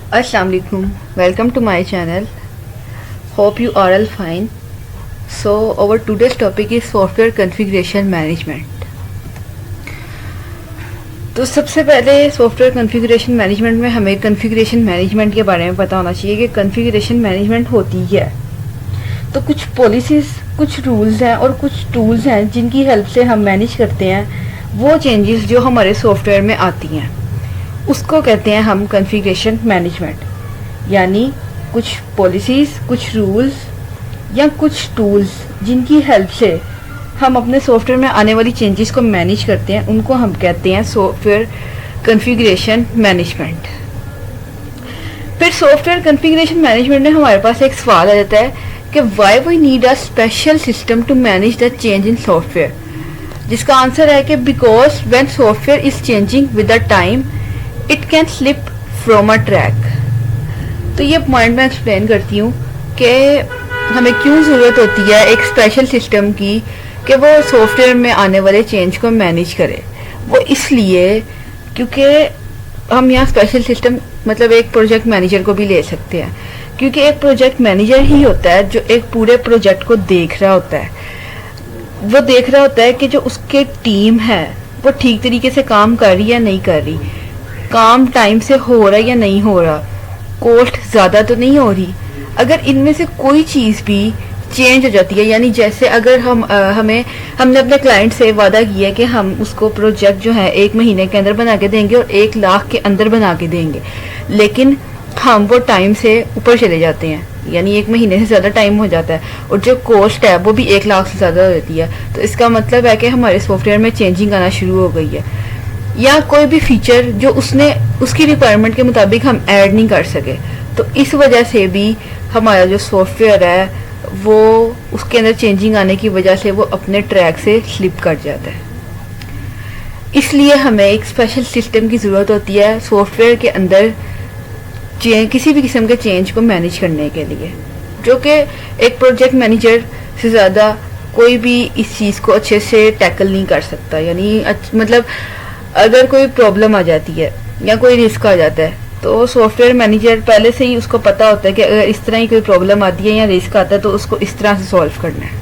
Assalamu alaikum. Welcome to my channel. Hope you are all fine. So our today's topic is software configuration management. तो सबसे पहले software configuration management में हमें configuration management के बारे में पता होना चाहिए कि कॉन्फ़िगरेशन मैनेजमेंट होती है। तो कुछ पॉलिसीज़, कुछ रूल्स हैं और कुछ टूल्स हैं जिनकी हेल्प से हम मैनेज करते हैं वो चेंजेस जो हमारे सॉफ्टवेयर में आती हैं, उसको कहते हैं हम कॉन्फ़िगरेशन मैनेजमेंट। यानी कुछ पॉलिसीज़, कुछ रूल्स या कुछ टूल्स जिनकी हेल्प से हम अपने सॉफ्टवेयर में आने वाली चेंजेस को मैनेज करते हैं, उनको हम कहते हैं सॉफ्टवेयर कॉन्फ़िगरेशन मैनेजमेंट। फिर सॉफ्टवेयर कॉन्फ़िगरेशन मैनेजमेंट में हमारे पास एक सवाल आ जाता है कि why we need a special system to manage the change in software, जिसका आंसर है कि because when software is changing with the time it can slip from a track. तो ये पॉइंट मैं एक्सप्लेन करती हूँ कि हमें क्यों ज़रूरत होती है एक स्पेशल सिस्टम की कि वो सॉफ्टवेयर में आने वाले चेंज को मैनेज करे। वो इसलिए क्योंकि हम यहाँ स्पेशल सिस्टम मतलब एक प्रोजेक्ट मैनेजर को भी ले सकते हैं, क्योंकि एक प्रोजेक्ट मैनेजर ही होता है जो एक पूरे प्रोजेक्ट को देख रहा होता है। वो देख रहा होता है कि जो उसके टीम है वो ठीक तरीके से काम कर रही है या नहीं कर रही, काम टाइम से हो रहा है या नहीं हो रहा, कॉस्ट ज़्यादा तो नहीं हो रही। अगर इनमें से कोई चीज़ भी चेंज हो जाती है, यानी जैसे अगर हमने अपने क्लाइंट से वादा किया कि हम उसको प्रोजेक्ट जो है 1 महीने के अंदर बना के देंगे और 1 लाख के अंदर बना के देंगे, लेकिन हम वो टाइम से ऊपर चले जाते हैं, यानी 1 महीने से ज़्यादा टाइम हो जाता है और जो कॉस्ट है वो भी 1 लाख से ज़्यादा हो जाती है, तो इसका मतलब है कि हमारे सॉफ्टवेयर में चेंजिंग आना शुरू हो गई है। या कोई भी फीचर जो उसकी रिक्वायरमेंट के मुताबिक हम ऐड नहीं कर सके, तो इस वजह से भी हमारा जो सॉफ्टवेयर है वो उसके अंदर चेंजिंग आने की वजह से वो अपने ट्रैक से स्लिप कर जाता है। इसलिए हमें एक स्पेशल सिस्टम की ज़रूरत होती है सॉफ्टवेयर के अंदर किसी भी किस्म के चेंज को मैनेज करने के लिए, जो कि एक प्रोजेक्ट मैनेजर से ज़्यादा कोई भी इस चीज़ को अच्छे से टैकल नहीं कर सकता। यानी मतलब अगर कोई प्रॉब्लम आ जाती है या कोई रिस्क आ जाता है तो सॉफ्टवेयर मैनेजर पहले से ही उसको पता होता है कि अगर इस तरह की कोई प्रॉब्लम आती है या रिस्क आता है तो उसको इस तरह से सॉल्व करना है।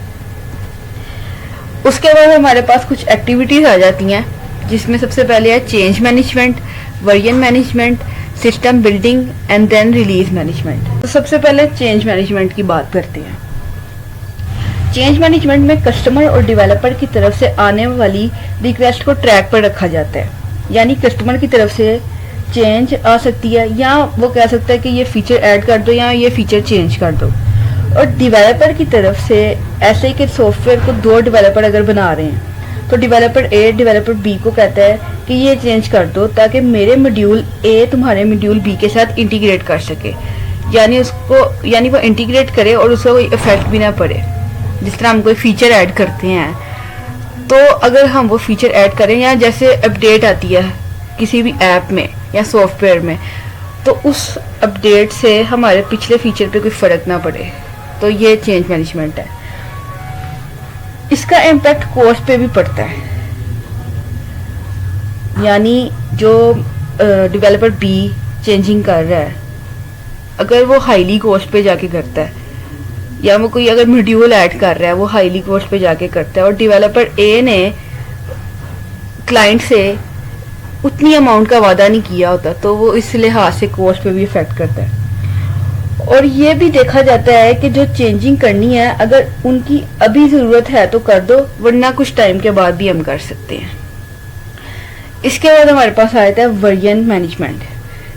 उसके बाद हमारे पास कुछ एक्टिविटीज़ आ जाती हैं, जिसमें सबसे पहले है change management, version management, system building and then release management. तो सबसे पहले चेंज मैनेजमेंट की बात करते हैं। चेंज मैनेजमेंट में कस्टमर और डेवलपर की तरफ से आने वाली रिक्वेस्ट को ट्रैक पर रखा जाता है। यानी कस्टमर की तरफ से चेंज आ सकती है या वो कह सकता है कि ये फीचर ऐड कर दो या ये फीचर चेंज कर दो, और डेवलपर की तरफ से ऐसे कि सॉफ्टवेयर को 2 डेवलपर अगर बना रहे हैं तो डेवलपर ए डेवलपर बी को कहता है कि ये चेंज कर दो ताकि मेरे मॉड्यूल ए तुम्हारे मॉड्यूल बी के साथ इंटीग्रेट कर सके, यानी वो इंटीग्रेट करे और उसका कोई इफेक्ट भी ना पड़े। जिस तरह हम कोई फीचर ऐड करते हैं तो अगर हम वो फीचर ऐड करें या जैसे अपडेट आती है किसी भी ऐप में या सॉफ्टवेयर में, तो उस अपडेट से हमारे पिछले फीचर पे कोई फ़र्क ना पड़े, तो ये चेंज मैनेजमेंट है। इसका इम्पैक्ट कॉस्ट पे भी पड़ता है। यानी जो डेवलपर बी चेंजिंग कर रहा है, अगर वो हाईली कॉस्ट पे जाके करता है या वो कोई अगर मॉड्यूल ऐड कर रहा है वो हाईली कॉस्ट पे जाके करता है और डेवलपर ए ने क्लाइंट से उतनी अमाउंट का वादा नहीं किया होता, तो वो इस लिहाज से कॉस्ट पे भी इफेक्ट करता है। और ये भी देखा जाता है कि जो चेंजिंग करनी है अगर उनकी अभी ज़रूरत है तो कर दो, वरना कुछ टाइम के बाद भी हम कर सकते हैं। इसके बाद हमारे पास आ जाता है वर्जन मैनेजमेंट।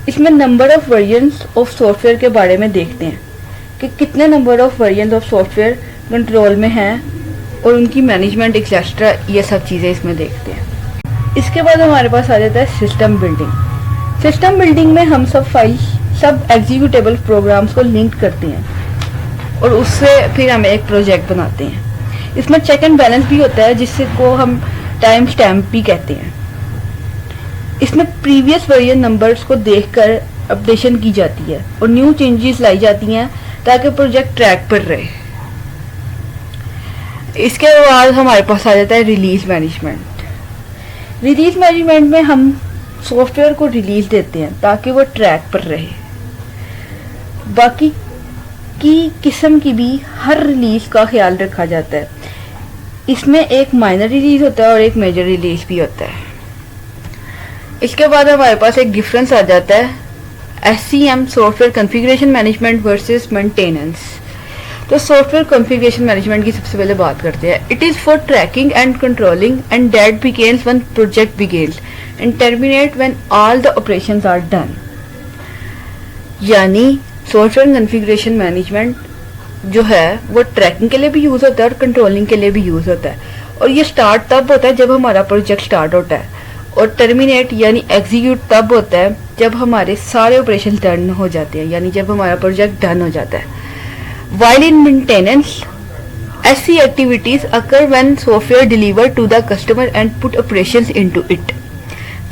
इसमें number of versions of software के बारे में देखते हैं कि कितने number of version of software control में हैं और उनकी मैनेजमेंट एक्सेट्रा, ये सब चीज़ें इसमें देखते हैं। इसके बाद हमारे पास आ जाता है सिस्टम बिल्डिंग। सिस्टम बिल्डिंग में हम सब एग्जीक्यूटेबल प्रोग्राम्स को लिंक करते हैं और उससे फिर हम एक प्रोजेक्ट बनाते हैं। इसमें चेक एंड बैलेंस भी होता है, जिससे को हम टाइम स्टैम्प भी कहते हैं। इसमें प्रीवियस वर्जन नंबर्स को देखकर अपडेशन की जाती है और न्यू चेंजेस लाई जाती हैं ताकि प्रोजेक्ट ट्रैक पर रहे। इसके बाद हमारे पास आ जाता है रिलीज मैनेजमेंट। रिलीज मैनेजमेंट में हम सॉफ्टवेयर को रिलीज देते हैं ताकि वो ट्रैक पर रहे। बाकी की किस्म की भी हर रिलीज का ख्याल रखा जाता है। इसमें एक माइनर रिलीज होता है और एक मेजर रिलीज भी होता है। इसके बाद हमारे पास एक डिफरेंस आ जाता है SCM software configuration management versus maintenance. तो सॉफ्टवेयर कॉन्फ़िगरेशन मैनेजमेंट की सबसे पहले बात करते हैं। It is for tracking and controlling and that begins when project begins and terminate when all the operations are done. यानी सॉफ्टवेयर कॉन्फ़िगरेशन मैनेजमेंट जो है वो ट्रैकिंग के लिए भी यूज़ होता है और कंट्रोलिंग के लिए भी यूज़ होता है। और ये स्टार्ट तब होता है जब हमारा प्रोजेक्ट स्टार्ट होता है, और टर्मिनेट यानी एग्जीक्यूट तब होता है जब हमारे सारे ऑपरेशन डन हो जाते हैं, यानी जब हमारा प्रोजेक्ट डन हो जाता है। While in maintenance, SC activities occur when software delivered to the customer and put operations into it.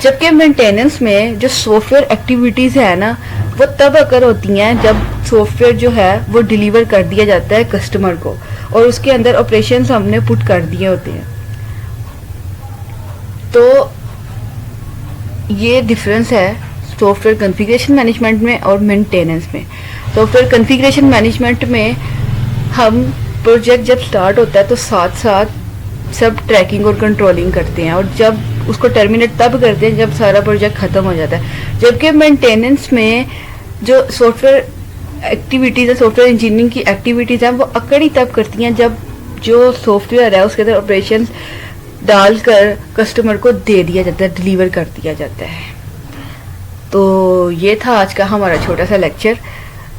जबकि मेंटेनेंस में जो सॉफ्टवेयर एक्टिविटीज़ है ना वो तब अकर होती हैं जब सॉफ्टवेयर जो है वो डिलीवर कर दिया जाता है कस्टमर को और उसके अंदर ऑपरेशंस हमने पुट कर दिए होते हैं। तो ये डिफरेंस है सॉफ्टवेयर कॉन्फ़िगरेशन मैनेजमेंट में और मेंटेनेंस में। सॉफ्टवेयर कॉन्फ़िगरेशन मैनेजमेंट में हम प्रोजेक्ट जब स्टार्ट होता है तो साथ साथ सब ट्रैकिंग और कंट्रोलिंग करते हैं, और जब उसको टर्मिनेट तब करते हैं जब सारा प्रोजेक्ट ख़त्म हो जाता है। जबकि मेंटेनेंस में जो सॉफ्टवेयर एक्टिविटीज़ है, सॉफ्टवेयर इंजीनियरिंग की एक्टिविटीज़ हैं, वो अक्सर ही तब करती हैं जब जो सॉफ्टवेयर है उसके अंदर ऑपरेशन डालकर कस्टमर को दे दिया जाता है, डिलीवर कर दिया जाता है। तो ये था आज का हमारा छोटा सा लेक्चर।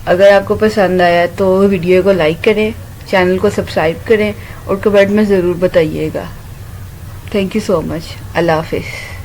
अगर आपको पसंद आया तो वीडियो को लाइक करें, चैनल को सब्सक्राइब करें और कमेंट में ज़रूर बताइएगा। Thank you so much. अल्लाह हाफिज़।